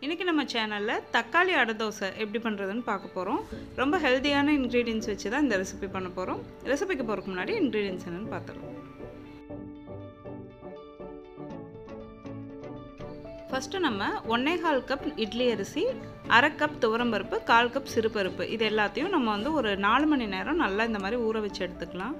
இன்றைக்கி நம்ம சேனலில் தக்காளி அடை தோசை எப்படி பண்ணுறதுன்னு பார்க்க போகிறோம். ரொம்ப ஹெல்த்தியான இன்க்ரீடியன்ஸ் வச்சு தான் இந்த ரெசிபி பண்ண போகிறோம். ரெசிபிக்கு போகிறதுக்கு முன்னாடி இன்க்ரீடியன்ஸ் என்னென்னு பார்த்துடலாம். ஃபஸ்ட்டு நம்ம 1.25 கப் இட்லி அரிசி, 1/2 கப் துவரம்பருப்பு, 1/4 கப் சிறுபருப்பு இது எல்லாத்தையும் நம்ம ஒரு 4 மணி நேரம் நல்லா இந்த மாதிரி ஊற வச்சு எடுத்துக்கலாம்.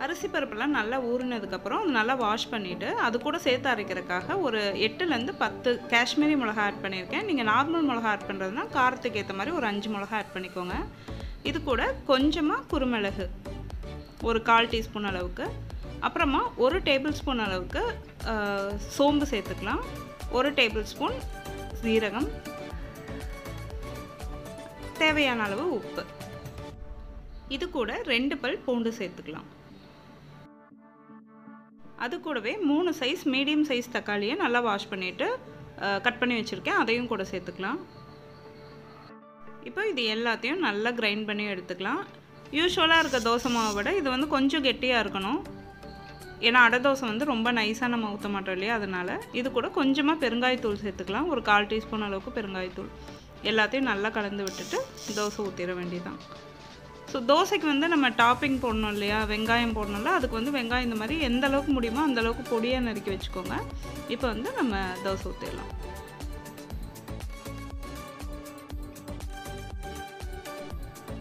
அரிசி பருப்பெல்லாம் நல்லா ஊறினதுக்கப்புறம் நல்லா வாஷ் பண்ணிவிட்டு அது கூட சேர்த்து அரைக்கிறதுக்காக ஒரு 8லேருந்து 10 காஷ்மீரி மிளகா ஆட் பண்ணியிருக்கேன். நீங்கள் நார்மல் மிளகா ஆட் பண்ணுறதுனா காரத்துக்கு ஏற்ற மாதிரி ஒரு 5 மிளகா ஆட் பண்ணிக்கோங்க. இது கூட கொஞ்சமாக குருமிளகு ஒரு 1/4 டீஸ்பூன் அளவுக்கு, அப்புறமா 1 டேபிள் ஸ்பூன் அளவுக்கு சோம்பு சேர்த்துக்கலாம், 1 டேபிள் ஸ்பூன் சீரகம், தேவையான அளவு உப்பு, இது கூட 2 பல் பூண்டு சேர்த்துக்கலாம். அது கூடவே 3 சைஸ் மீடியம் சைஸ் தக்காளியை நல்லா வாஷ் பண்ணிவிட்டு கட் பண்ணி வச்சுருக்கேன், அதையும் கூட சேர்த்துக்கலாம். இப்போ இது எல்லாத்தையும் நல்லா கிரைண்ட் பண்ணி எடுத்துக்கலாம். யூஸ்வலாக இருக்க தோசை மாவை விட இது கொஞ்சம் கெட்டியாக இருக்கணும். ஏன்னா அடை தோசை ரொம்ப நைஸாக நம்ம ஊற்ற மாட்டோம் இல்லையா, அதனால் இது கூட கொஞ்சமாக பெருங்காயத்தூள் சேர்த்துக்கலாம். ஒரு 1/4 டீஸ்பூன் அளவுக்கு பெருங்காயத்தூள். எல்லாத்தையும் நல்லா கலந்து விட்டுட்டு தோசை ஊற்றிட வேண்டியதான். ஸோ தோசைக்கு நம்ம டாப்பிங் போடணும் இல்லையா, வெங்காயம் போடணும்ல, அதுக்கு வெங்காயம் இந்த மாதிரி எந்த அளவுக்கு முடியுமோ அந்த அளவுக்கு பொடியாக நறுக்கி வச்சுக்கோங்க. இப்போ நம்ம தோசை ஊற்றிடலாம்.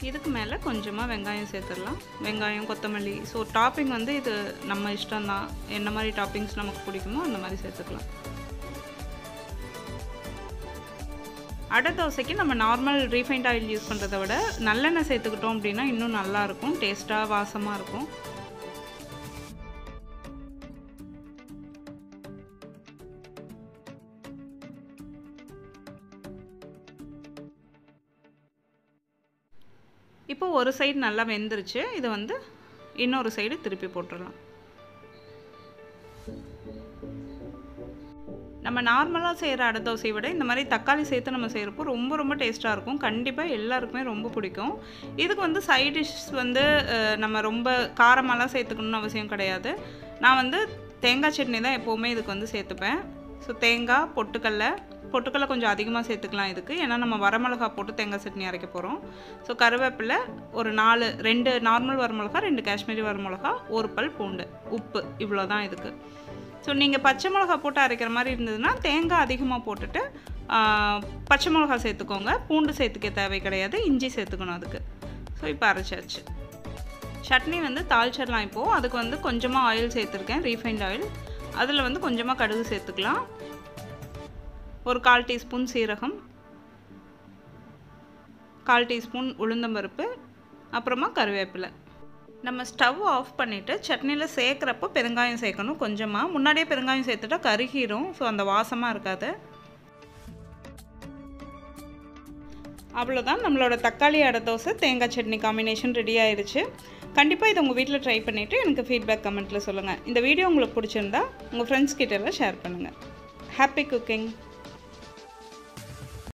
இதுக்கு மேலே கொஞ்சமாக வெங்காயம் சேர்த்துடலாம். வெங்காயம், கொத்தமல்லி. ஸோ டாப்பிங் இது நம்ம இஷ்டம்தான், என்ன மாதிரி டாப்பிங்ஸ் நமக்கு பிடிக்குமோ அந்த மாதிரி சேர்த்துக்கலாம். அடை தோசைக்கு நம்ம நார்மல் ரீஃபைண்ட் ஆயில் யூஸ் பண்ணுறதை விட நல்லெண்ணெய் சேர்த்துக்கிட்டோம் அப்படின்னா இன்னும் நல்லாயிருக்கும், டேஸ்ட்டாக வாசமாக இருக்கும். இப்போ ஒரு சைடு நல்லா வெந்துருச்சு. இது இன்னொரு சைடு திருப்பி போட்டுடலாம். நம்ம நார்மலாக செய்கிற அடை தோசையை விட இந்த மாதிரி தக்காளி சேர்த்து நம்ம செய்கிறப்போ ரொம்ப டேஸ்ட்டாக இருக்கும். கண்டிப்பாக எல்லாருக்குமே ரொம்ப பிடிக்கும். இதுக்கு சைட் டிஷ் நம்ம ரொம்ப காரமெல்லாம் சேர்த்துக்கணும்னு அவசியம் கிடையாது. நான் தேங்காய் சட்னி தான் எப்போவுமே இதுக்கு சேர்த்துப்பேன். ஸோ தேங்காய், பொட்டுக்கடலை கொஞ்சம் அதிகமாக சேர்த்துக்கலாம் இதுக்கு, ஏன்னா நம்ம வரமிளகா போட்டு தேங்காய் சட்னி அரைக்க போகிறோம். ஸோ கருவேப்பிலை ஒரு 2 நார்மல் வரமிளகா, 2 காஷ்மீரி வரமிளகா, 1 பல் பூண்டு, உப்பு, இவ்வளோ தான் இதுக்கு. ஸோ நீங்கள் பச்சை மிளகா போட்டு அரைக்கிற மாதிரி இருந்ததுன்னா தேங்காய் அதிகமாக போட்டுட்டு பச்சை மிளகா சேர்த்துக்கோங்க. பூண்டு சேர்த்துக்க தேவை கிடையாது, இஞ்சி சேர்த்துக்கணும் அதுக்கு. ஸோ இப்போ அரைச்சாச்சு. சட்னி தாளிச்சிடலாம். இப்போது அதுக்கு கொஞ்சமாக ஆயில் சேர்த்துருக்கேன், ரீஃபைண்ட் ஆயில். அதில் கொஞ்சமாக கடுகு சேர்த்துக்கலாம், ஒரு 1/4 டீஸ்பூன் சீரகம், 1/4 டீஸ்பூன் உளுந்தம்பருப்பு, அப்புறமா கருவேப்பிலை. நம்ம ஸ்டவ் ஆஃப் பண்ணிவிட்டு சட்னியில் சேர்க்குறப்போ பெருங்காயம் சேர்க்கணும் கொஞ்சமாக. முன்னாடியே பெருங்காயம் சேர்த்துட்டா கருகிரும், ஸோ அந்த வாசமாக இருக்காது. அவ்வளோதான், நம்மளோட தக்காளி அடை தோசை தேங்காய் சட்னி காம்பினேஷன் ரெடி ஆயிடுச்சு. கண்டிப்பாக இதை உங்கள் வீட்டில் ட்ரை பண்ணிவிட்டு எனக்கு ஃபீட்பேக் கமெண்ட்டில் சொல்லுங்கள். இந்த வீடியோ உங்களுக்கு பிடிச்சிருந்தா உங்கள் ஃப்ரெண்ட்ஸ் கிட்ட எல்லாம் ஷேர் பண்ணுங்கள். Happy cooking.